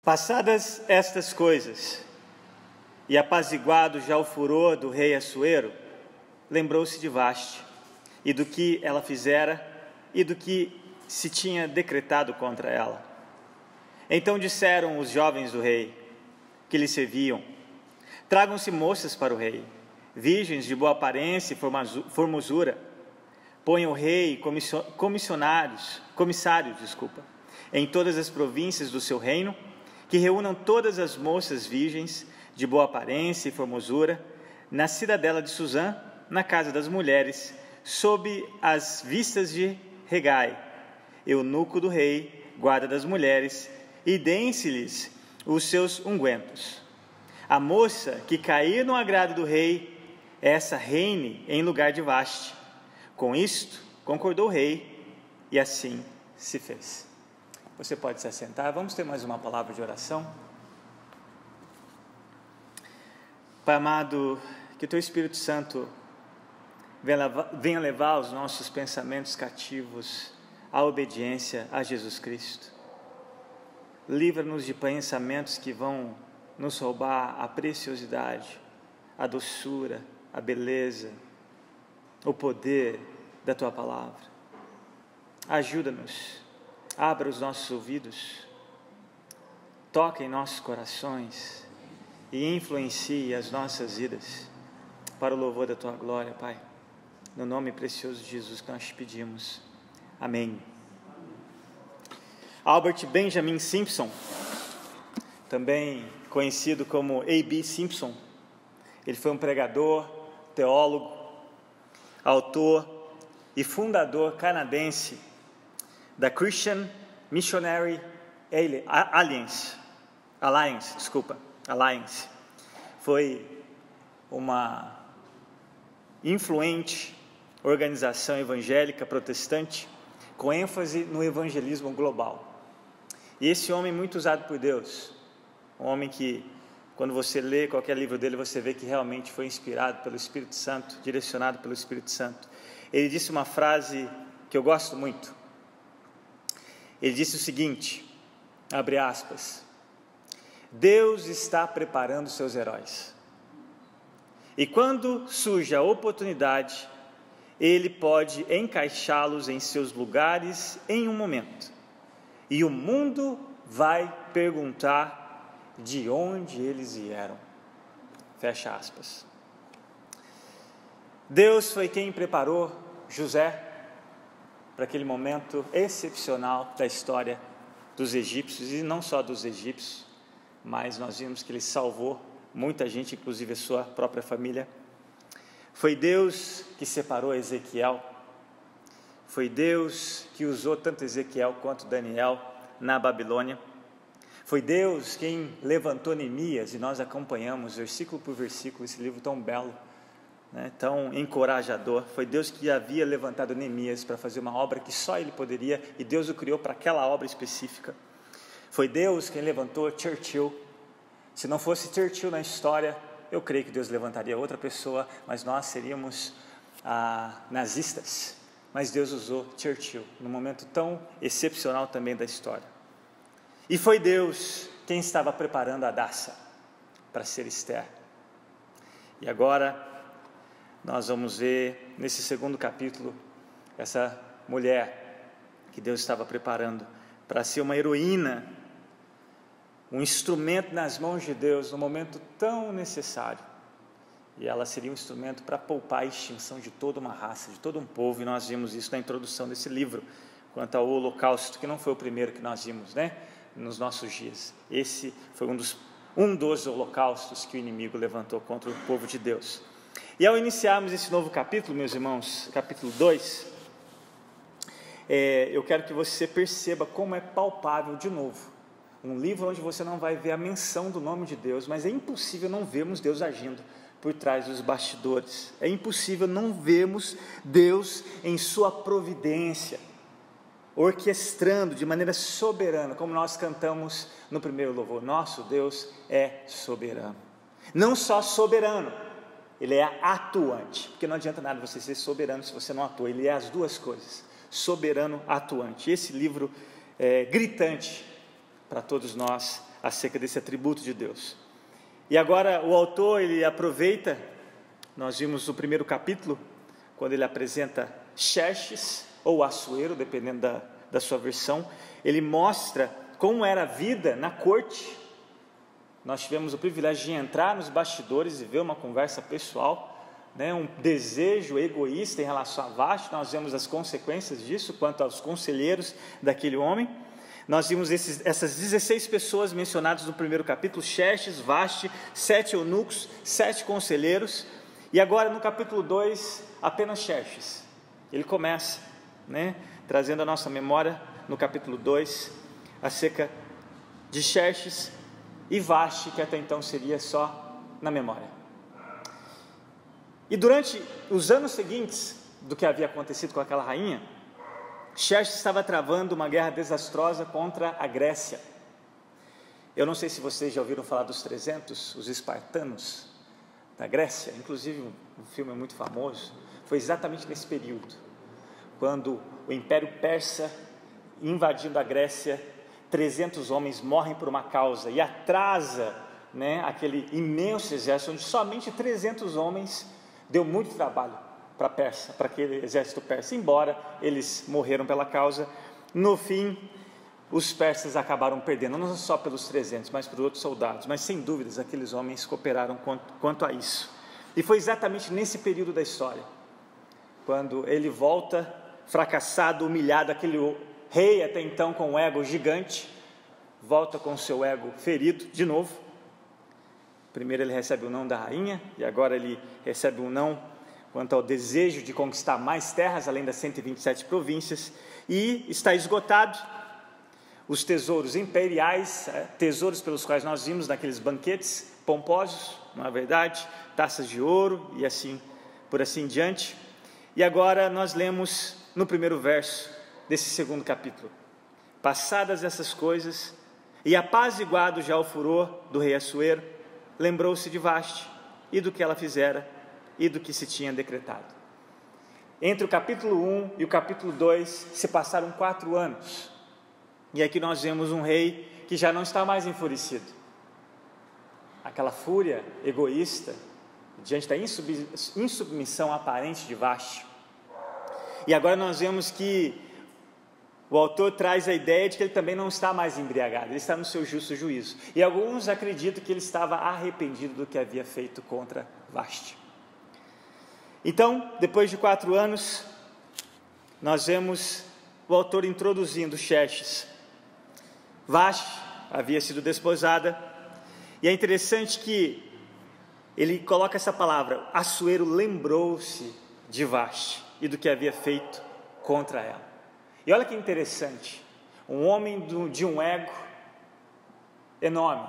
Passadas estas coisas, e apaziguado já o furor do rei Assuero, lembrou-se de Vaste, e do que ela fizera, e do que se tinha decretado contra ela. Então disseram os jovens do rei, que lhe serviam: tragam-se moças para o rei, virgens de boa aparência e formosura. Ponham o rei comissários, em todas as províncias do seu reino, que reúnam todas as moças virgens de boa aparência e formosura, na cidadela de Susã, na casa das mulheres, sob as vistas de Regai, eunuco do rei, guarda das mulheres, e deem-se-lhes os seus ungüentos. A moça que cair no agrado do rei, essa reine em lugar de Vaste. Com isto, concordou o rei, e assim se fez. Você pode se assentar. Vamos ter mais uma palavra de oração. Pai amado, que o Teu Espírito Santo venha levar os nossos pensamentos cativos à obediência a Jesus Cristo. Livra-nos de pensamentos que vão nos roubar a preciosidade, a doçura, a beleza, o poder da Tua palavra. Ajuda-nos, abra os nossos ouvidos, toque em nossos corações e influencie as nossas vidas para o louvor da Tua glória, Pai. No nome precioso de Jesus que nós te pedimos. Amém. Albert Benjamin Simpson, também conhecido como A.B. Simpson, ele foi um pregador, teólogo, autor e fundador canadense da Christian Missionary Alliance. Foi uma influente organização evangélica protestante com ênfase no evangelismo global. E esse homem muito usado por Deus, um homem que, quando você lê qualquer livro dele, você vê que realmente foi inspirado pelo Espírito Santo, direcionado pelo Espírito Santo. Ele disse uma frase que eu gosto muito. Ele disse o seguinte, abre aspas: Deus está preparando seus heróis. E quando surge a oportunidade, Ele pode encaixá-los em seus lugares em um momento. E o mundo vai perguntar de onde eles vieram. Fecha aspas. Deus foi quem preparou José para aquele momento excepcional da história dos egípcios, e não só dos egípcios, mas nós vimos que ele salvou muita gente, inclusive a sua própria família. Foi Deus que separou Ezequiel, foi Deus que usou tanto Ezequiel quanto Daniel na Babilônia, foi Deus quem levantou Neemias, e nós acompanhamos versículo por versículo esse livro tão belo, tão encorajador. Foi Deus que havia levantado Neemias para fazer uma obra que só ele poderia, e Deus o criou para aquela obra específica. Foi Deus quem levantou Churchill. Se não fosse Churchill na história, eu creio que Deus levantaria outra pessoa, mas nós seríamos nazistas. Mas Deus usou Churchill num momento tão excepcional também da história. E foi Deus quem estava preparando Hadassah para ser Esther. E agora nós vamos ver nesse segundo capítulo essa mulher que Deus estava preparando para ser uma heroína, um instrumento nas mãos de Deus no momento tão necessário. E ela seria um instrumento para poupar a extinção de toda uma raça, de todo um povo, e nós vimos isso na introdução desse livro, quanto ao holocausto, que não foi o primeiro que nós vimos, nos nossos dias. Esse foi um dos holocaustos que o inimigo levantou contra o povo de Deus. E ao iniciarmos esse novo capítulo, meus irmãos, capítulo 2, eu quero que você perceba como é palpável, de novo, um livro onde você não vai ver a menção do nome de Deus, mas é impossível não vermos Deus agindo por trás dos bastidores. É impossível não vermos Deus em sua providência, orquestrando de maneira soberana, como nós cantamos no primeiro louvor. Nosso Deus é soberano. Não só soberano, Ele é atuante, porque não adianta nada você ser soberano se você não atua. Ele é as duas coisas, soberano, atuante. Esse livro é gritante para todos nós acerca desse atributo de Deus. E agora o autor, ele aproveita, nós vimos no primeiro capítulo, quando ele apresenta Xerxes, ou Assuero, dependendo da sua versão, ele mostra como era a vida na corte. Nós tivemos o privilégio de entrar nos bastidores e ver uma conversa pessoal, um desejo egoísta em relação a Vasti. Nós vemos as consequências disso quanto aos conselheiros daquele homem. Nós vimos essas 16 pessoas mencionadas no primeiro capítulo: Xerxes, Vasti, 7 eunucos, 7 conselheiros, e agora no capítulo 2, apenas Xerxes. Ele começa, trazendo a nossa memória no capítulo 2, acerca de Xerxes e Vasti, que até então seria só na memória. E durante os anos seguintes do que havia acontecido com aquela rainha, Xerxes estava travando uma guerra desastrosa contra a Grécia. Eu não sei se vocês já ouviram falar dos 300, os espartanos da Grécia. Inclusive um filme muito famoso. Foi exatamente nesse período, quando o Império Persa, invadindo a Grécia, 300 homens morrem por uma causa e atrasa aquele imenso exército, onde somente 300 homens deu muito trabalho para aquele exército persa. Embora eles morreram pela causa, no fim os persas acabaram perdendo, não só pelos 300, mas por outros soldados. Mas sem dúvidas aqueles homens cooperaram quanto a isso. E foi exatamente nesse período da história, quando ele volta fracassado, humilhado, aquele rei até então com um ego gigante, volta com o seu ego ferido de novo. Primeiro ele recebe o não da rainha, e agora ele recebe um não quanto ao desejo de conquistar mais terras, além das 127 províncias, e está esgotado. Os tesouros imperiais, tesouros pelos quais nós vimos naqueles banquetes pomposos, não é verdade? Taças de ouro e assim, por assim em diante. E agora nós lemos no primeiro verso desse segundo capítulo: passadas essas coisas, e apaziguado já o furor do rei Assuero, lembrou-se de Vasti e do que ela fizera e do que se tinha decretado. Entre o capítulo 1 e o capítulo 2 se passaram 4 anos, e aqui nós vemos um rei que já não está mais enfurecido. Aquela fúria egoísta diante da insubmissão aparente de Vasti. E agora nós vemos que o autor traz a ideia de que ele também não está mais embriagado, ele está no seu justo juízo. E alguns acreditam que ele estava arrependido do que havia feito contra Vasti. Então, depois de 4 anos, nós vemos o autor introduzindo Xerxes. Vasti havia sido desposada, e é interessante que ele coloca essa palavra: Assuero lembrou-se de Vasti e do que havia feito contra ela. E olha que interessante, um homem de um ego enorme,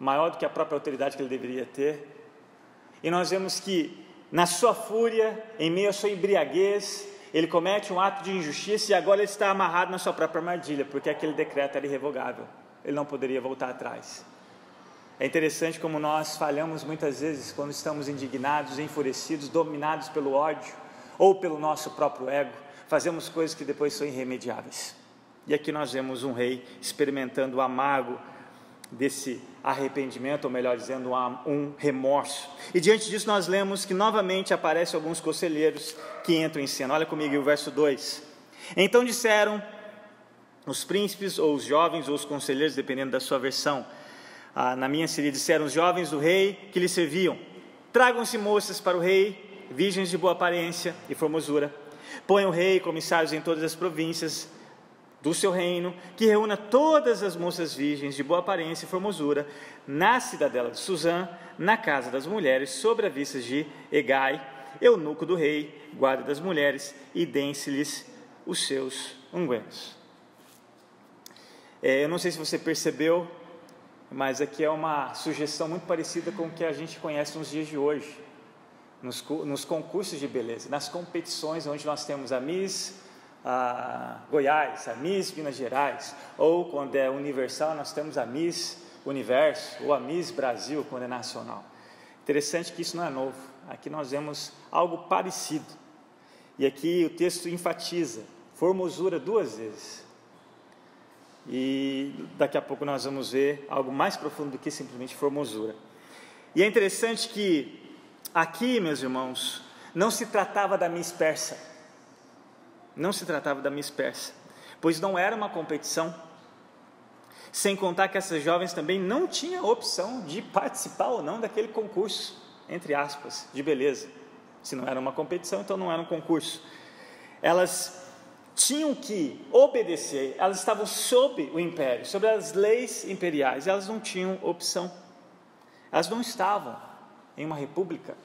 maior do que a própria autoridade que ele deveria ter, e nós vemos que na sua fúria, em meio à sua embriaguez, ele comete um ato de injustiça, e agora ele está amarrado na sua própria armadilha, porque aquele decreto era irrevogável, ele não poderia voltar atrás. É interessante como nós falhamos muitas vezes quando estamos indignados, enfurecidos, dominados pelo ódio, ou pelo nosso próprio ego. Fazemos coisas que depois são irremediáveis. E aqui nós vemos um rei experimentando o amargo desse arrependimento, ou melhor dizendo, um remorso. E diante disso nós lemos que novamente aparecem alguns conselheiros que entram em cena. Olha comigo o verso 2. Então disseram os príncipes, ou os jovens, ou os conselheiros, dependendo da sua versão. Na minha seria: disseram os jovens do rei que lhe serviam: tragam-se moças para o rei, virgens de boa aparência e formosura. Põe o rei comissários em todas as províncias do seu reino, que reúna todas as moças virgens de boa aparência e formosura, na cidadela de Suzã, na casa das mulheres, sobre a vista de Hegai, eunuco do rei, guarda das mulheres, e dêem-se-lhes os seus ungüentos. Eu não sei se você percebeu, mas aqui é uma sugestão muito parecida com o que a gente conhece nos dias de hoje, nos concursos de beleza, nas competições onde nós temos a Miss Goiás, a Miss Minas Gerais, ou quando é universal nós temos a Miss Universo, ou a Miss Brasil quando é nacional. Interessante que isso não é novo, aqui nós vemos algo parecido, e aqui o texto enfatiza formosura 2 vezes. E daqui a pouco nós vamos ver algo mais profundo do que simplesmente formosura. E é interessante que aqui, meus irmãos, não se tratava da Miss Persa. Não se tratava da Miss Persa, pois não era uma competição. Sem contar que essas jovens também não tinham opção de participar ou não daquele concurso, entre aspas, de beleza. Se não era uma competição, então não era um concurso. Elas tinham que obedecer, elas estavam sob o império, sobre as leis imperiais, elas não tinham opção. Elas não estavam em uma república.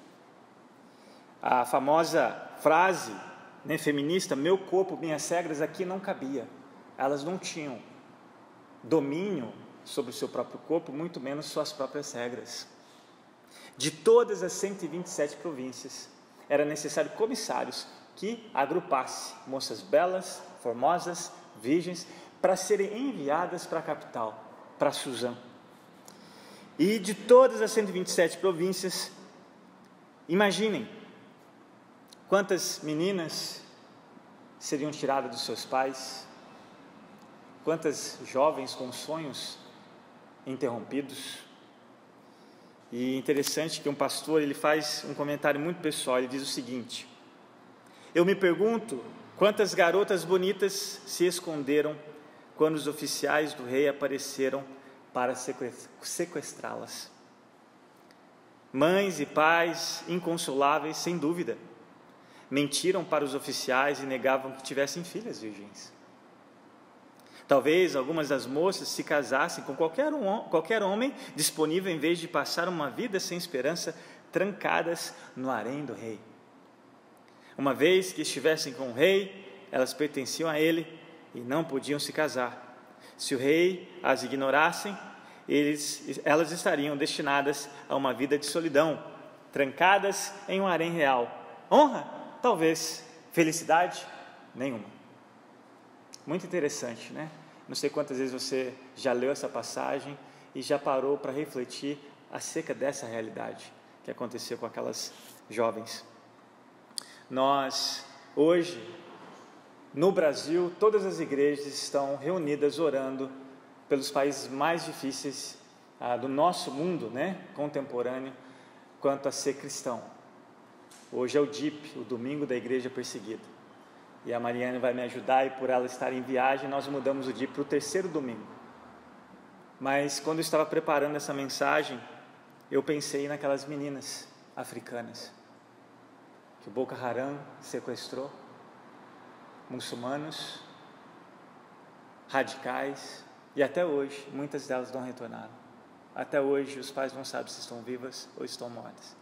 A famosa frase, né, feminista, meu corpo, minhas regras, aqui não cabia. Elas não tinham domínio sobre o seu próprio corpo, muito menos suas próprias regras. De todas as 127 províncias, era necessário comissários que agrupassem moças belas, formosas, virgens, para serem enviadas para a capital, para Suzã. E de todas as 127 províncias, imaginem quantas meninas seriam tiradas dos seus pais, quantas jovens com sonhos interrompidos. E interessante que um pastor, ele faz um comentário muito pessoal, ele diz o seguinte: eu me pergunto quantas garotas bonitas se esconderam quando os oficiais do rei apareceram para sequestrá-las. Mães e pais inconsoláveis, sem dúvida, mentiram para os oficiais e negavam que tivessem filhas virgens. Talvez algumas das moças se casassem com qualquer homem disponível, em vez de passar uma vida sem esperança, trancadas no harém do rei. Uma vez que estivessem com o rei, elas pertenciam a ele e não podiam se casar. Se o rei as ignorasse, elas estariam destinadas a uma vida de solidão, trancadas em um harém real. Honra? Talvez. Felicidade? Nenhuma. Muito interessante, né? Não sei quantas vezes você já leu essa passagem e já parou para refletir acerca dessa realidade que aconteceu com aquelas jovens. Nós, hoje, no Brasil, todas as igrejas estão reunidas orando pelos países mais difíceis do nosso mundo, né, contemporâneo, quanto a ser cristão. Hoje é o DIP, o Domingo da Igreja Perseguida. E a Mariane vai me ajudar, e por ela estar em viagem, nós mudamos o DIP para o terceiro domingo. Mas quando eu estava preparando essa mensagem, eu pensei naquelas meninas africanas que o Boko Haram sequestrou, muçulmanos, radicais, e até hoje, muitas delas não retornaram. Até hoje, os pais não sabem se estão vivas ou estão mortas.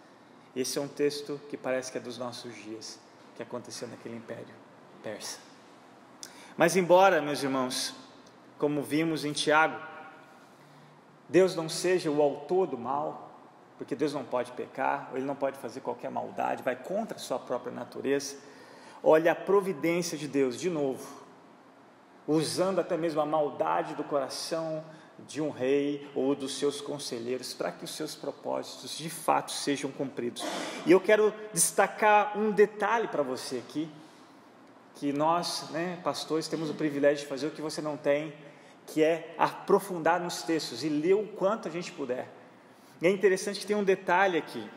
Esse é um texto que parece que é dos nossos dias, que aconteceu naquele império persa. Mas embora, meus irmãos, como vimos em Tiago, Deus não seja o autor do mal, porque Deus não pode pecar, Ele não pode fazer qualquer maldade, vai contra a sua própria natureza. Olha a providência de Deus, de novo, usando até mesmo a maldade do coração de um rei ou dos seus conselheiros, para que os seus propósitos de fato sejam cumpridos. E eu quero destacar um detalhe para você aqui, que nós, pastores, temos o privilégio de fazer o que você não tem, que é aprofundar nos textos e ler o quanto a gente puder. E é interessante que tem um detalhe aqui.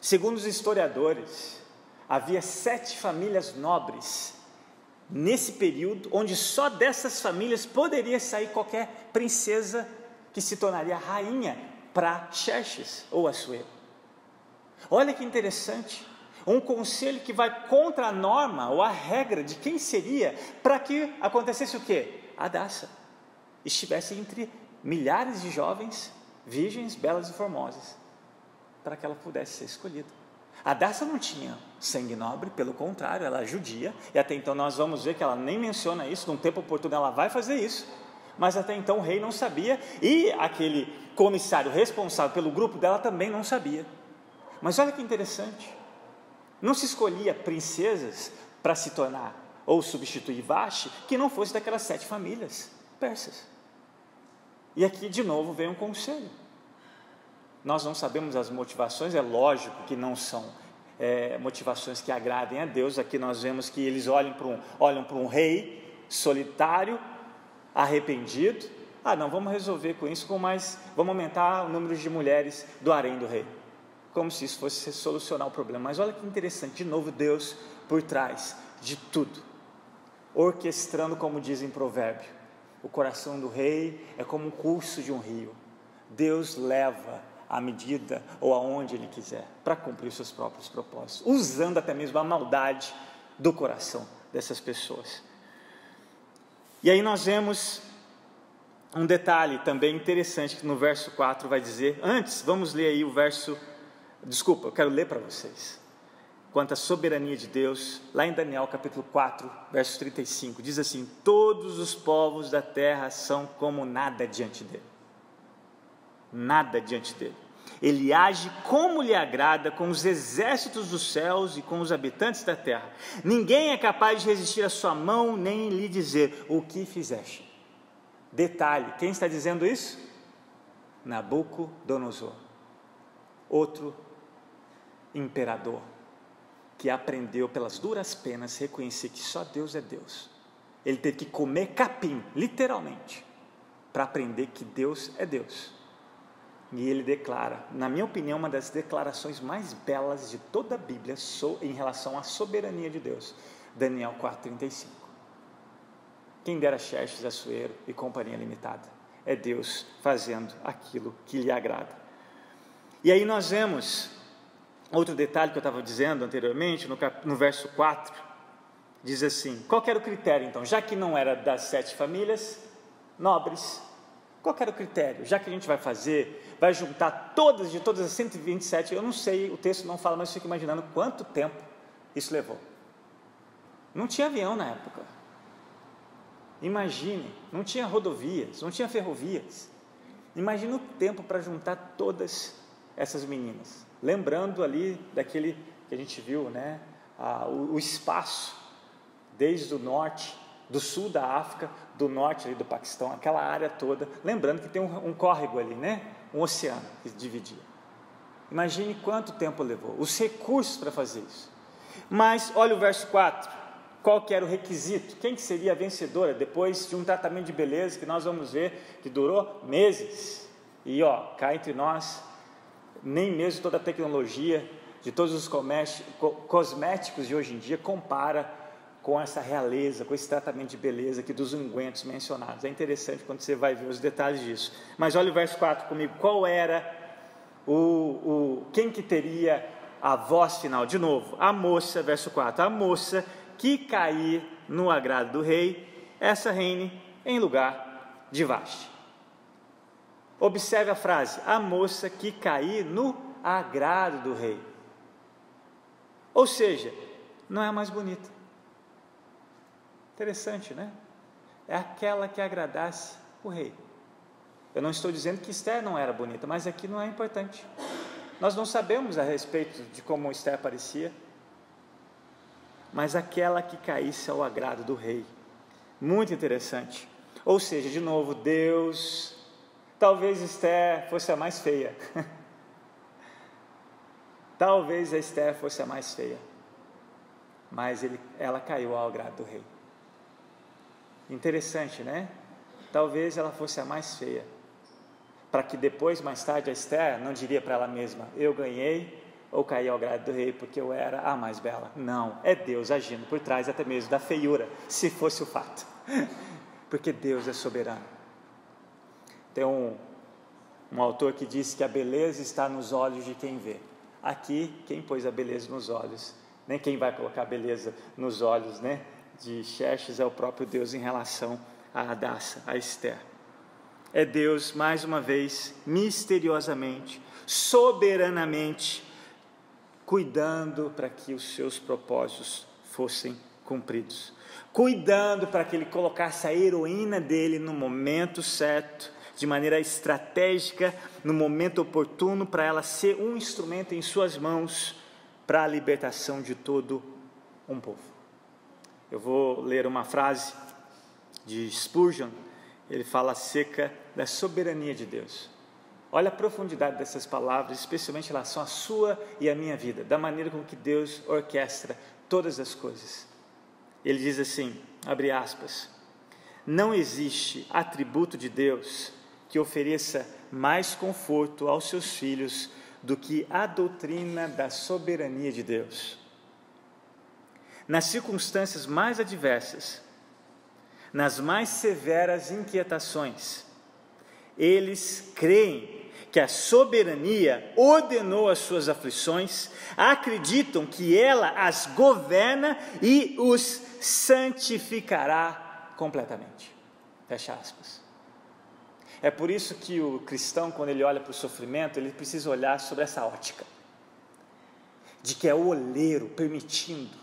Segundo os historiadores, havia 7 famílias nobres nesse período, onde só dessas famílias poderia sair qualquer princesa que se tornaria rainha para Xerxes ou Assuero. Olha que interessante, um conselho que vai contra a norma ou a regra de quem seria, para que acontecesse o quê? Hadassa estivesse entre milhares de jovens, virgens, belas e formosas, para que ela pudesse ser escolhida. Hadassa não tinha sangue nobre, pelo contrário, ela é judia, e até então nós vamos ver que ela nem menciona isso, num tempo oportuno ela vai fazer isso, mas até então o rei não sabia, e aquele comissário responsável pelo grupo dela também não sabia. Mas olha que interessante, não se escolhia princesas para se tornar, ou substituir Vashti, que não fosse daquelas 7 famílias persas. E aqui de novo vem um conselho. Nós não sabemos as motivações, é lógico que não são motivações que agradem a Deus. Aqui nós vemos que eles olham para um rei solitário, arrependido. Não, vamos resolver com isso, vamos aumentar o número de mulheres do harém do rei, como se isso fosse solucionar o problema. Mas olha que interessante, de novo Deus por trás de tudo, orquestrando, como diz em Provérbio, o coração do rei é como um curso de um rio. Deus leva à medida ou aonde Ele quiser, para cumprir os seus próprios propósitos, usando até mesmo a maldade do coração dessas pessoas. E aí nós vemos um detalhe também interessante, que no verso 4 vai dizer, antes, vamos ler aí o verso, eu quero ler para vocês, quanto à soberania de Deus, lá em Daniel capítulo 4, verso 35, diz assim: todos os povos da terra são como nada diante dele. Nada diante dele. Ele age como lhe agrada com os exércitos dos céus e com os habitantes da terra. Ninguém é capaz de resistir à sua mão, nem lhe dizer o que fizeste. Detalhe, quem está dizendo isso? Nabucodonosor, outro imperador, que aprendeu pelas duras penas reconhecer que só Deus é Deus. Ele teve que comer capim, literalmente, para aprender que Deus é Deus. E ele declara, na minha opinião, uma das declarações mais belas de toda a Bíblia em relação à soberania de Deus, Daniel 4,35. Quem dera Xerxes, Assuero e companhia limitada, é Deus fazendo aquilo que lhe agrada. E aí nós vemos outro detalhe que eu estava dizendo anteriormente, no verso 4, diz assim, qual que era o critério então? Já que não era das 7 famílias nobres, qual que era o critério? Já que a gente vai juntar todas as 127, eu não sei, o texto não fala, mas eu fico imaginando quanto tempo isso levou. Não tinha avião na época. Imagine, não tinha rodovias, não tinha ferrovias. Imagina o tempo para juntar todas essas meninas. Lembrando ali daquele que a gente viu, né? O espaço, desde o norte, do sul da África, do norte ali do Paquistão, aquela área toda, lembrando que tem um córrego ali, né? Um oceano que dividia. Imagine quanto tempo levou, os recursos para fazer isso. Mas olha o verso 4, qual que era o requisito? Quem que seria a vencedora depois de um tratamento de beleza que nós vamos ver que durou meses? E cá entre nós, nem mesmo toda a tecnologia de todos os cosméticos de hoje em dia compara com essa realeza, com esse tratamento de beleza aqui dos ungüentos mencionados. É interessante quando você vai ver os detalhes disso. Mas olha o verso 4 comigo, qual era quem que teria a voz final? De novo, a moça, verso 4, a moça que cair no agrado do rei, essa reine em lugar de Vasti. Observe a frase, a moça que cair no agrado do rei. Ou seja, não é a mais bonita. Interessante, né? É aquela que agradasse o rei. Eu não estou dizendo que Esther não era bonita, mas aqui não é importante. Nós não sabemos a respeito de como Esther parecia, mas aquela que caísse ao agrado do rei. Muito interessante. Ou seja, de novo, Deus, talvez Esther fosse a mais feia. Talvez a Esther fosse a mais feia, mas ela caiu ao agrado do rei. Interessante, né? Talvez ela fosse a mais feia, para que depois, mais tarde, a Esther não diria para ela mesma, eu ganhei ou caí ao agrado do rei porque eu era a mais bela. Não, é Deus agindo por trás até mesmo da feiura, se fosse o fato, porque Deus é soberano. Tem um autor que diz que a beleza está nos olhos de quem vê. Aqui, quem pôs a beleza nos olhos, nem quem vai colocar a beleza nos olhos, né, de Xerxes é o próprio Deus em relação a Hadassah, a Esther. É Deus, mais uma vez, misteriosamente, soberanamente, cuidando para que os seus propósitos fossem cumpridos, cuidando para que Ele colocasse a heroína dele no momento certo, de maneira estratégica, no momento oportuno, para ela ser um instrumento em suas mãos para a libertação de todo um povo. Eu vou ler uma frase de Spurgeon, ele fala acerca da soberania de Deus. Olha a profundidade dessas palavras, especialmente em relação à sua e à minha vida, da maneira com que Deus orquestra todas as coisas. Ele diz assim, abre aspas, não existe atributo de Deus que ofereça mais conforto aos seus filhos do que a doutrina da soberania de Deus. Nas circunstâncias mais adversas, nas mais severas inquietações, eles creem que a soberania ordenou as suas aflições, acreditam que ela as governa e os santificará completamente. Fecha aspas. É por isso que o cristão, quando ele olha para o sofrimento, ele precisa olhar sobre essa ótica, de que é o oleiro permitindo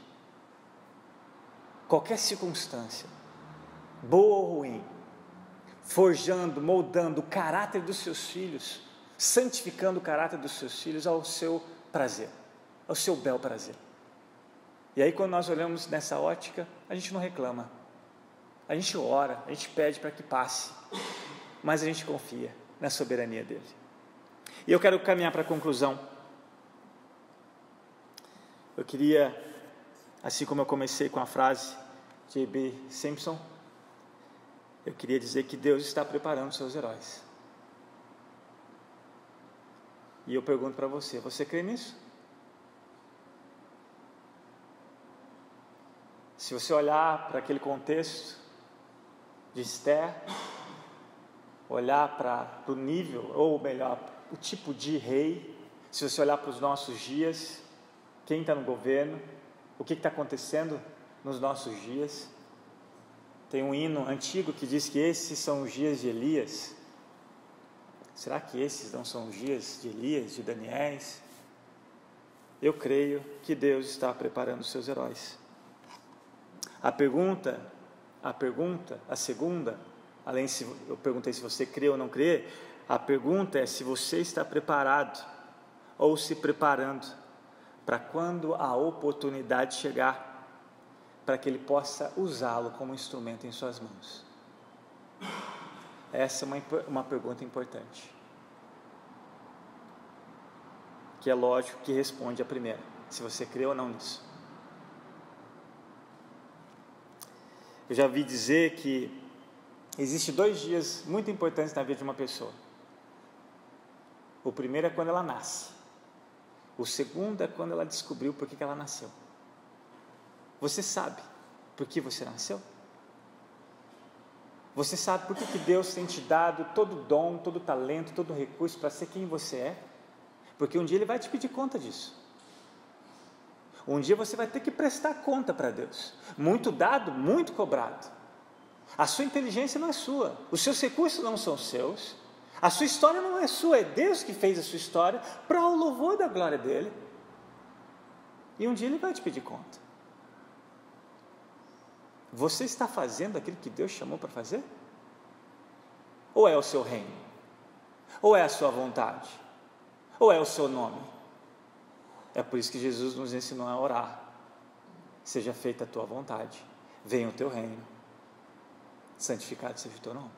qualquer circunstância, boa ou ruim, forjando, moldando o caráter dos seus filhos, santificando o caráter dos seus filhos ao seu prazer, ao seu bel prazer. E aí, quando nós olhamos nessa ótica, a gente não reclama, a gente ora, a gente pede para que passe, mas a gente confia na soberania dele. E eu quero caminhar para a conclusão. Eu queria, assim como eu comecei com a frase de J.B. Simpson, eu queria dizer que Deus está preparando seus heróis. E eu pergunto para você, você crê nisso? Se você olhar para aquele contexto de Esther, olhar para o nível, ou melhor, o tipo de rei, se você olhar para os nossos dias, quem está no governo, o que está acontecendo nos nossos dias. Tem um hino antigo que diz que esses são os dias de Elias. Será que esses não são os dias de Elias, de Daniéis? Eu creio que Deus está preparando os seus heróis. A segunda, além se eu perguntei se você crê ou não crê, a pergunta é se você está preparado ou se preparando para quando a oportunidade chegar, para que Ele possa usá-lo como instrumento em suas mãos. Essa é uma pergunta importante, que é lógico que responde a primeira, se você crê ou não nisso. Eu já vi dizer que existem 2 dias muito importantes na vida de uma pessoa. O primeiro é quando ela nasce. O segundo é quando ela descobriu por que ela nasceu. Você sabe por que você nasceu? Você sabe por que Deus tem te dado todo dom, todo talento, todo recurso para ser quem você é? Porque um dia Ele vai te pedir conta disso. Um dia você vai ter que prestar conta para Deus. Muito dado, muito cobrado. A sua inteligência não é sua, os seus recursos não são seus, a sua história não é sua, é Deus que fez a sua história para o louvor da glória dEle. E um dia Ele vai te pedir conta. Você está fazendo aquilo que Deus chamou para fazer? Ou é o seu reino? Ou é a sua vontade? Ou é o seu nome? É por isso que Jesus nos ensinou a orar. Seja feita a tua vontade, venha o teu reino, santificado seja o teu nome.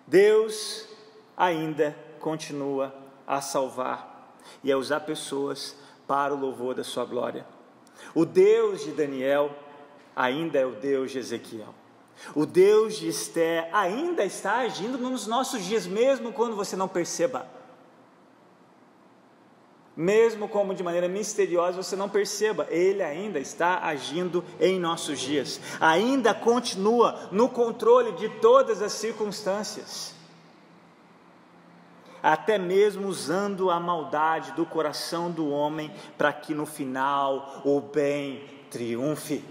Deus ainda continua a salvar e a usar pessoas para o louvor da sua glória. O Deus de Daniel ainda é o Deus de Ezequiel. O Deus de Esther ainda está agindo nos nossos dias, mesmo quando você não perceba. Mesmo como de maneira misteriosa você não perceba, Ele ainda está agindo em nossos dias. Ainda continua no controle de todas as circunstâncias. Até mesmo usando a maldade do coração do homem para que no final o bem triunfe.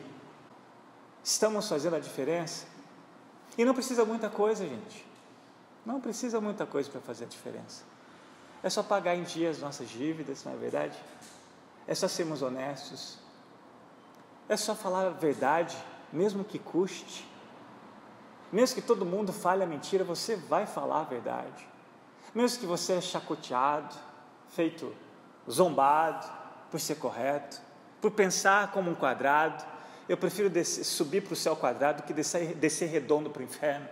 Estamos fazendo a diferença? E não precisa muita coisa, gente. Não precisa muita coisa para fazer a diferença. É só pagar em dia as nossas dívidas, não é verdade? É só sermos honestos. É só falar a verdade, mesmo que custe. Mesmo que todo mundo fale a mentira, você vai falar a verdade. Mesmo que você é chacoteado, feito zombado por ser correto, por pensar como um quadrado. Eu prefiro subir para o céu quadrado do que descer redondo para o inferno.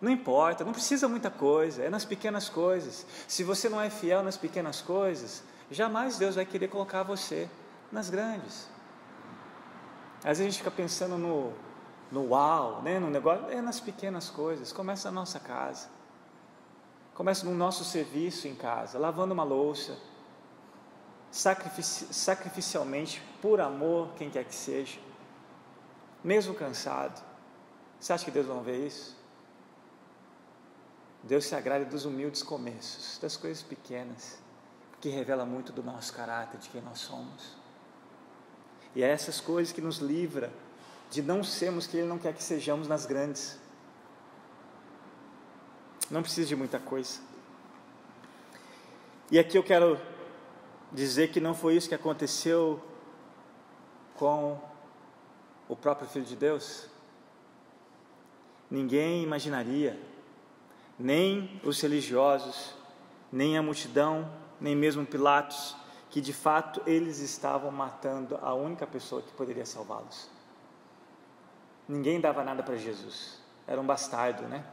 Não importa, não precisa muita coisa, é nas pequenas coisas. Se você não é fiel nas pequenas coisas, jamais Deus vai querer colocar você nas grandes. Às vezes a gente fica pensando no uau, né, no negócio, é nas pequenas coisas. Começa na nossa casa, começa no nosso serviço em casa, lavando uma louça, sacrificialmente, por amor, quem quer que seja, mesmo cansado. Você acha que Deus não vê isso? Deus se agrada dos humildes começos, das coisas pequenas, que revela muito do nosso caráter, de quem nós somos. E é essas coisas que nos livra de não sermos que Ele não quer que sejamos nas grandes. Não precisa de muita coisa. E aqui eu quero dizer que não foi isso que aconteceu com o próprio Filho de Deus. Ninguém imaginaria, nem os religiosos, nem a multidão, nem mesmo Pilatos, que de fato eles estavam matando a única pessoa que poderia salvá-los. Ninguém dava nada para Jesus. Era um bastardo, né?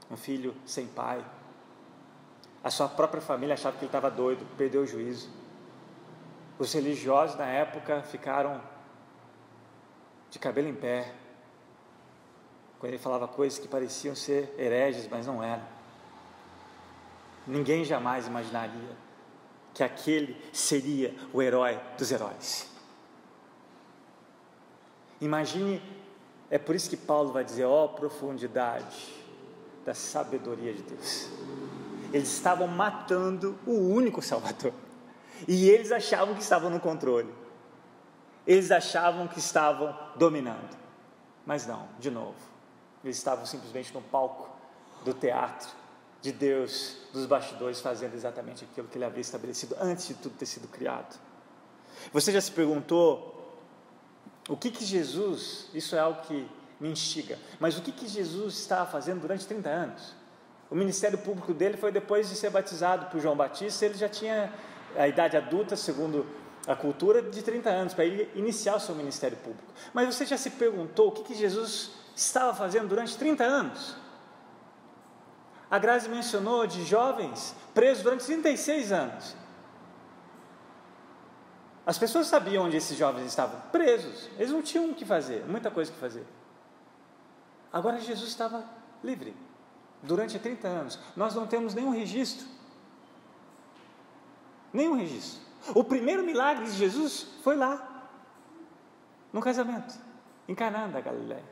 Um filho sem pai. A sua própria família achava que ele estava doido, perdeu o juízo. Os religiosos na época ficaram de cabelo em pé quando ele falava coisas que pareciam ser hereges, mas não eram. Ninguém jamais imaginaria que aquele seria o herói dos heróis. Imagine, é por isso que Paulo vai dizer, ó profundidade da sabedoria de Deus. Eles estavam matando o único Salvador, e eles achavam que estavam no controle, eles achavam que estavam dominando, mas não, de novo, eles estavam simplesmente no palco do teatro de Deus, dos bastidores, fazendo exatamente aquilo que Ele havia estabelecido antes de tudo ter sido criado. Você já se perguntou o que Jesus, isso é algo que me instiga, mas o que Jesus estava fazendo durante 30 anos? O ministério público dele foi depois de ser batizado por João Batista. Ele já tinha a idade adulta, segundo a cultura, de 30 anos, para ele iniciar o seu ministério público. Mas você já se perguntou o que Jesus estava fazendo durante 30 anos? A Grazi mencionou de jovens presos durante 36 anos. As pessoas sabiam onde esses jovens estavam presos, eles não tinham o que fazer, muita coisa que fazer. Agora Jesus estava livre durante 30 anos. Nós não temos nenhum registro. Nenhum registro. O primeiro milagre de Jesus foi lá, no casamento, em Caná da Galileia,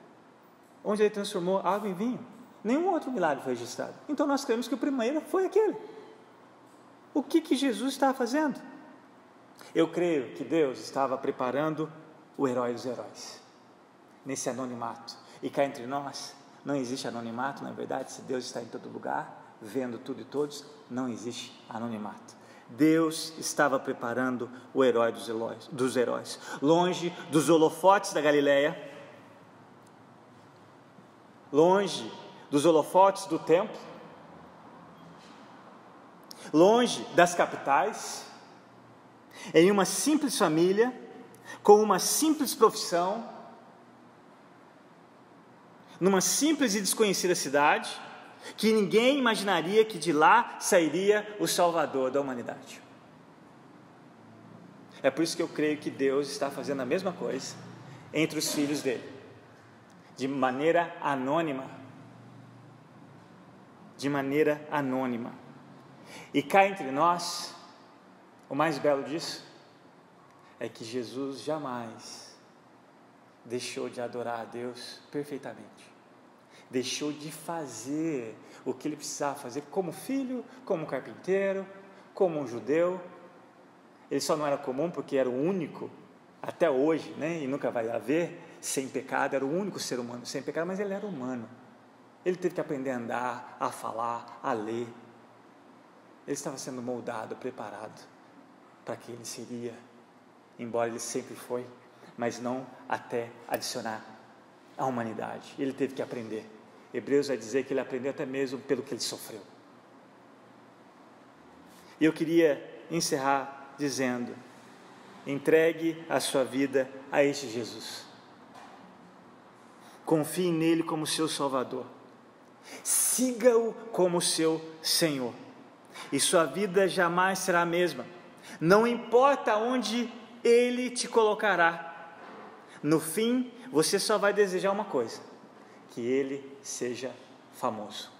onde Ele transformou água em vinho. Nenhum outro milagre foi registrado. Então nós cremos que o primeiro foi aquele. O que Jesus estava fazendo? Eu creio que Deus estava preparando o herói dos heróis, nesse anonimato. E cá entre nós, não existe anonimato, na verdade. Se Deus está em todo lugar, vendo tudo e todos, não existe anonimato. Deus estava preparando o herói dos heróis, longe dos holofotes da Galileia, longe dos holofotes do templo, longe das capitais, em uma simples família, com uma simples profissão, numa simples e desconhecida cidade, que ninguém imaginaria que de lá sairia o Salvador da humanidade. É por isso que eu creio que Deus está fazendo a mesma coisa entre os filhos dele, de maneira anônima. De maneira anônima. E cá entre nós, o mais belo disso é que Jesus jamais deixou de adorar a Deus perfeitamente. Deixou de fazer o que ele precisava fazer como filho, como carpinteiro, como um judeu. Ele só não era comum porque era o único, até hoje, né, e nunca vai haver, sem pecado. Era o único ser humano sem pecado, mas ele era humano. Ele teve que aprender a andar, a falar, a ler. Ele estava sendo moldado, preparado para que ele seria, embora ele sempre foi, mas não até adicionar a humanidade. Ele teve que aprender. Hebreus vai dizer que ele aprendeu até mesmo pelo que ele sofreu. E eu queria encerrar dizendo: entregue a sua vida a este Jesus. Confie nele como seu Salvador. Siga-o como seu Senhor. E sua vida jamais será a mesma. Não importa onde Ele te colocará. No fim, você só vai desejar uma coisa: que ele seja famoso.